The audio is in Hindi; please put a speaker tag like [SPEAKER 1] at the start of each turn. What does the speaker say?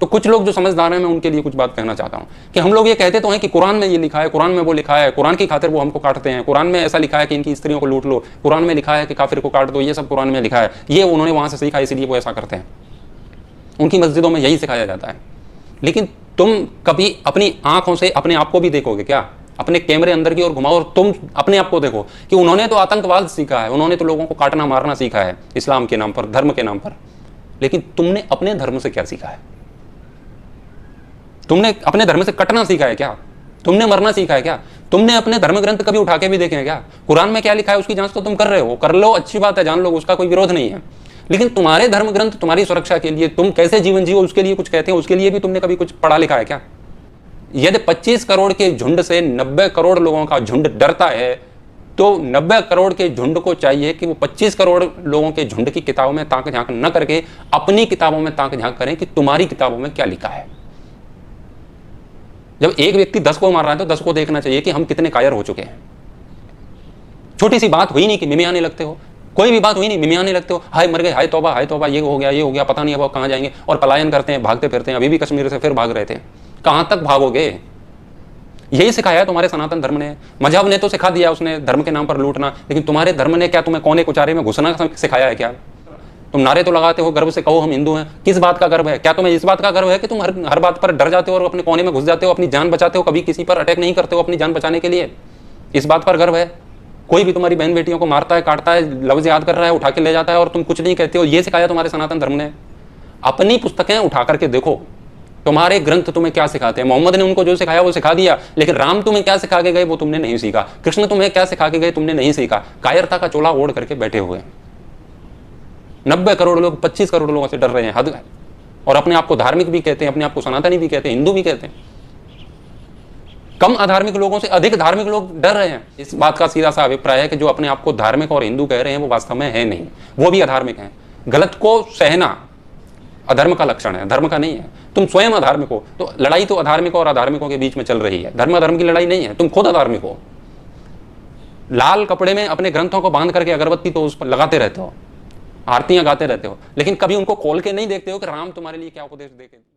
[SPEAKER 1] तो कुछ लोग जो समझदार हैं, मैं उनके लिए कुछ बात कहना चाहता हूँ कि हम लोग ये कहते तो हैं कि कुरान में ये लिखा है, कुरान में वो लिखा है, कुरान की खातिर वो हमको काटते हैं, कुरान में ऐसा लिखा है कि इनकी स्त्रियों को लूट लो, कुरान में लिखा है कि काफिर को काट दो, ये सब कुरान में लिखा है, ये उन्होंने वहां से सीखा इसलिए वो ऐसा करते हैं। उनकी मस्जिदों में यही सिखाया जाता है। लेकिन तुम कभी अपनी आंखों से अपने आप को भी देखोगे क्या? अपने कैमरे अंदर की ओर घुमाओ और तुम अपने आप को देखो कि उन्होंने तो आतंकवाद सीखा है, उन्होंने तो लोगों को काटना मारना सीखा है इस्लाम के नाम पर, धर्म के नाम पर, लेकिन तुमने अपने धर्म से क्या सीखा है? तुमने अपने धर्म से कटना सीखा है क्या? तुमने मरना सीखा है क्या? तुमने अपने धर्म ग्रंथ कभी उठा के भी देखे हैं क्या? कुरान में क्या लिखा है उसकी जांच तो तुम कर रहे हो, कर लो, अच्छी बात है, जान लो, उसका कोई विरोध नहीं है। लेकिन तुम्हारे धर्म ग्रंथ तुम्हारी सुरक्षा के लिए, तुम कैसे जीवन जियो उसके लिए कुछ कहते हैं, उसके लिए भी तुमने कभी कुछ पढ़ा लिखा है क्या? यदि 25 करोड़ के झुंड से 90 करोड़ लोगों का झुंड डरता है, तो 90 करोड़ के झुंड को चाहिए कि वो 25 करोड़ लोगों के झुंड की किताबों में ताक झांक न करके अपनी किताबों में ताक झांक करें कि तुम्हारी किताबों में क्या लिखा है। जब एक व्यक्ति 10 को मार रहा है तो 10 को देखना चाहिए कि हम कितने कायर हो चुके हैं। छोटी सी बात हुई नहीं कि मिमियाने लगते हो, कोई भी बात हुई नहीं, मिमियाने लगते हो, हाय मर गए, हाय तौबा, ये हो गया, पता नहीं अब कहाँ जाएंगे, और पलायन करते हैं, भागते फिरते हैं। अभी भी कश्मीर से फिर भाग रहे थे, कहां तक भागोगे? यही सिखाया है तुम्हारे सनातन धर्म ने। मजहब ने तो सिखा दिया उसने धर्म के नाम पर लूटना, लेकिन तुम्हारे धर्म ने क्या तुम्हें कोने कुचारे में घुसना सिखाया है क्या? तुम नारे तो लगाते हो, गर्व से कहो हम हिंदू हैं, किस बात का गर्व है? क्या तुम्हें इस बात का गर्व है कि तुम हर बात पर डर जाते हो और अपने कोने में घुस जाते हो, अपनी जान बचाते हो, कभी किसी पर अटैक नहीं करते हो अपनी जान बचाने के लिए? इस बात पर गर्व है? कोई भी तुम्हारी बहन बेटियों को मारता है, काटता है, लफ्ज याद कर रहा है, उठा के ले जाता है और तुम कुछ नहीं कहते हो। ये सिखाया तुम्हारे सनातन धर्म ने। अपनी पुस्तकें उठा करके देखो, तुम्हारे ग्रंथ तुम्हें क्या सिखाते हैं। मोहम्मद ने उनको जो सिखाया वो सिखा दिया, लेकिन राम तुम्हें क्या सिखा के गए वो तुमने नहीं सीखा। कृष्ण तुम्हें क्या सिखा के गए तुमने नहीं सीखा। कायरता का चोला ओढ़ करके बैठे हुए। 90 करोड़ लोग 25 करोड़ लोगों से डर रहे हैं, हद है। और अपने आप को धार्मिक भी कहते हैं, अपने आप को सनातनी भी कहते हैं, हिंदू भी कहते हैं। कम अधार्मिक लोगों से अधिक धार्मिक लोग डर रहे हैं। इस बात का सीधा सा अभिप्राय है कि जो अपने आप को धार्मिक और हिंदू कह रहे हैं वो वास्तव में है नहीं, वो भी अधार्मिक हैं। गलत को सहना अधर्म का लक्षण है, धर्म का नहीं है। तुम स्वयं अधार्मिक हो, तो लड़ाई तो अधार्मिकों और अधार्मिकों के बीच में चल रही है, धर्म अधर्म की लड़ाई नहीं है। तुम खुद अधार्मिक हो। लाल कपड़े में अपने ग्रंथों को बांध करके अगरबत्ती तो उस पर लगाते रहते हो, आरतियां गाते रहते हो, लेकिन कभी उनको खोल के नहीं देखते हो कि राम तुम्हारे लिए क्या उपदेश दे के